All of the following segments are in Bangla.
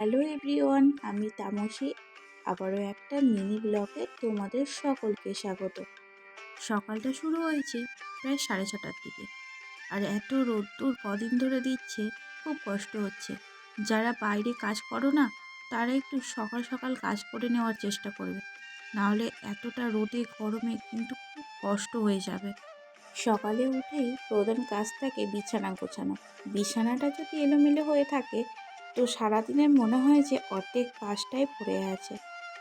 হ্যালো এভরিওয়ান, আমি তামসী। আবারও একটা মিনি ব্লগে তোমাদের সকলকে স্বাগত। সকালটা শুরু হয়েছে প্রায় 6:30টার দিকে, আর এত রোদ্দুর কদিন ধরে দিচ্ছে, খুব কষ্ট হচ্ছে। যারা বাইরে কাজ করো না, তারা একটু সকাল সকাল কাজ করে নেওয়ার চেষ্টা করবে, নাহলে এতটা রোদে গরমে কিন্তু খুব কষ্ট হয়ে যাবে। সকালে উঠেই প্রধান কাজ থাকে বিছানা গোছানো। বিছানাটা যদি এলোমেলো হয়ে থাকে তো সারাদিনের মনে হয় যে অর্ধেক কাজটাই পড়ে আছে।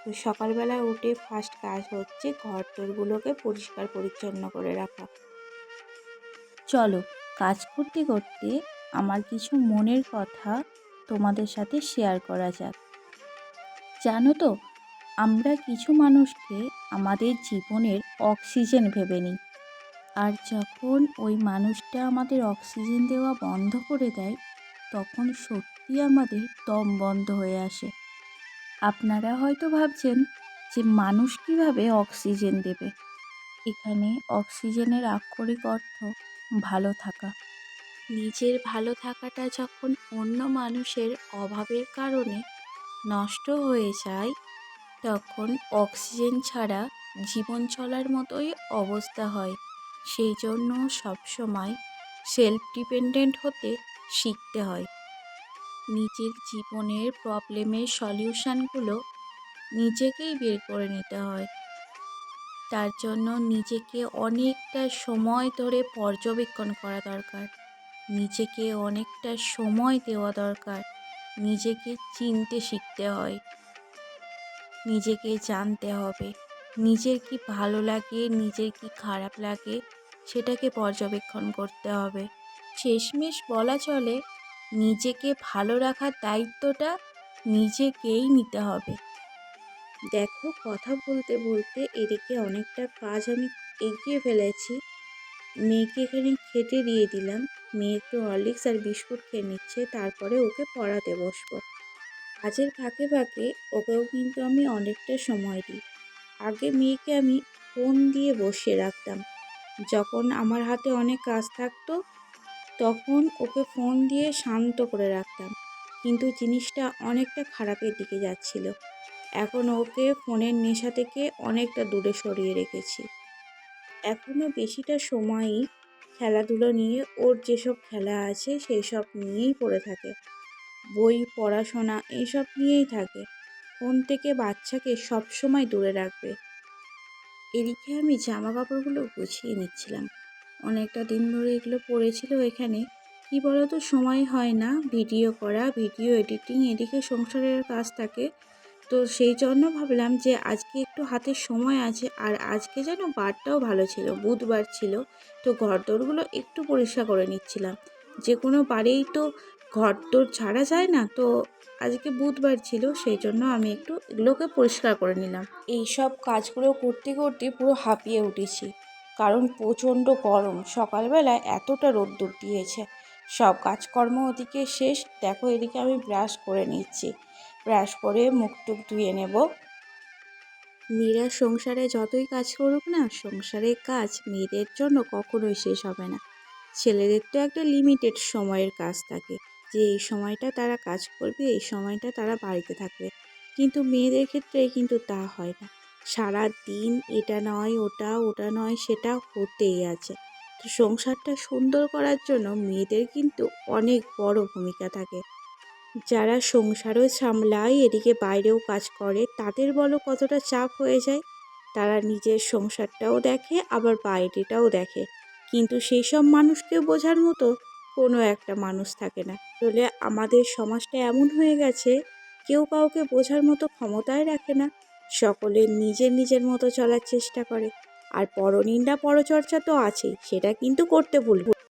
তো সকালবেলা উঠে ফার্স্ট কাজ হচ্ছে ঘর দোরগুলোকে পরিষ্কার পরিচ্ছন্ন করে রাখা। চলো, কাজ করতে করতে আমার কিছু মনের কথা তোমাদের সাথে শেয়ার করা যাক। জানো তো, আমরা কিছু মানুষকে আমাদের জীবনের অক্সিজেন ভেবে নিই, আর যখন ওই মানুষটা আমাদের অক্সিজেন দেওয়া বন্ধ করে দেয়, তখন সত্যি আমাদের দম বন্ধ হয়ে আসে। আপনারা হয়তো ভাবছেন যে মানুষ কিভাবে অক্সিজেন দেবে। এখানে অক্সিজেনের আক্ষরিক অর্থ ভালো থাকা। নিজের ভালো থাকাটা যখন অন্য মানুষের অভাবের কারণে নষ্ট হয়ে যায়, তখন অক্সিজেন ছাড়া জীবন চলার মতোই অবস্থা হয়। সেই জন্য সবসময় সেলফ ডিপেন্ডেন্ট হতে শিখতে হয়। নিজের জীবনের প্রবলেমের সলিউশনগুলো নিজেকেই বের করে নিতে হয়। তার জন্য নিজেকে অনেকটা সময় ধরে পর্যবেক্ষণ করা দরকার, নিজেকে অনেকটা সময় দেওয়া দরকার। নিজেকে চিনতে শিখতে হয়, নিজেকে জানতে হবে, নিজের কি ভালো লাগে, নিজের কি খারাপ লাগে, সেটাকে পর্যবেক্ষণ করতে হবে। শেষমেশ বলা চলে, নিজেকে ভালো রাখার দায়িত্বটা নিজেকেই নিতে হবে। দেখো, কথা বলতে বলতে এদিকে অনেকটা কাজ আমি এগিয়ে ফেলেছি। মেয়েকে এখানে খেতে দিয়ে দিলাম। মেয়ে একটু হরলিক্স আর বিস্কুট খেয়ে নিচ্ছে, তারপরে ওকে পড়াতে বসবো। কাজের ফাঁকে ফাঁকে ওকেও কিন্তু আমি অনেকটা সময় দিই। আগে মেয়েকে আমি ফোন দিয়ে বসিয়ে রাখতাম। যখন আমার হাতে অনেক কাজ থাকতো, তখন ওকে ফোন দিয়ে শান্ত করে রাখতাম, কিন্তু জিনিসটা অনেকটা খারাপের দিকে যাচ্ছিল। এখন ওকে ফোনের নেশা থেকে অনেকটা দূরে সরিয়ে রেখেছি। এখনও বেশিটা সময়ই খেলাধুলো নিয়ে, ওর যেসব খেলা আছে সেই সব নিয়েই পড়ে থাকে। বই, পড়াশোনা এইসব নিয়েই থাকে। ফোন থেকে বাচ্চাকে সবসময় দূরে রাখবে। এদিকে আমি জামা কাপড়গুলো গুছিয়ে নিচ্ছিলাম। অনেকটা দিন ধরে এগুলো পড়েছিল এখানে। কি বলতো, সময় হয় না ভিডিও করা, ভিডিও এডিটিং, এদিকে সংসারের কাজ থাকে। তো সেই জন্য ভাবলাম যে আজকে একটু হাতে সময় আছে, আর আজকে যেন বারটাও ভালো ছিল, বুধবার ছিল। তো ঘরদোরগুলো একটু পরিষ্কার করে নিচ্ছিলাম। যে কোনো বারেই তো ঘরদোর ঝাড়া যায় না, তো আজকে বুধবার ছিল, সেই জন্য আমি একটু এগুলোকে পরিষ্কার করে নিলাম। এই সব কাজগুলো করতে করতে পুরো হাঁপিয়ে উঠেছি, কারণ প্রচণ্ড গরম। সকালবেলায় এতটা রোদ্দুর দিয়েছে। সব কাজকর্ম ওদিকে শেষ। দেখো, এদিকে আমি ব্রাশ করে নিচ্ছি। ব্রাশ করে মুখ টুক ধুয়ে নেব। মেয়েরা সংসারে যতই কাজ করুক না, সংসারের কাজ মেয়েদের জন্য কখনোই শেষ হবে না। ছেলেদের তো একটা লিমিটেড সময়ের কাজ থাকে, যে এই সময়টা তারা কাজ করবে, এই সময়টা তারা বাড়িতে থাকবে। কিন্তু মেয়েদের ক্ষেত্রে কিন্তু তা হয় না। সারা দিন এটা নয় ওটা, ওটা নয় সেটা হতেই আছে। তো সংসারটা সুন্দর করার জন্য মেয়েদের কিন্তু অনেক বড় ভূমিকা থাকে। যারা সংসারও সামলায়, এদিকে বাইরেও কাজ করে, তাদের বলো কতটা চাপ হয়ে যায়। তারা নিজের সংসারটাও দেখে, আবার বাইরেটাও দেখে, কিন্তু সেই সব মানুষকে বোঝার মতো কোনো একটা মানুষ থাকে না। আসলে আমাদের সমাজটা এমন হয়ে গেছে, কেউ কাউকে বোঝার মতো ক্ষমতাই রাখে না। সকলে নিজের নিজের মতো চলার চেষ্টা করে। আর পরনিন্দা পরচর্চা তো আছেই, সেটা কিন্তু করতে ভুলব।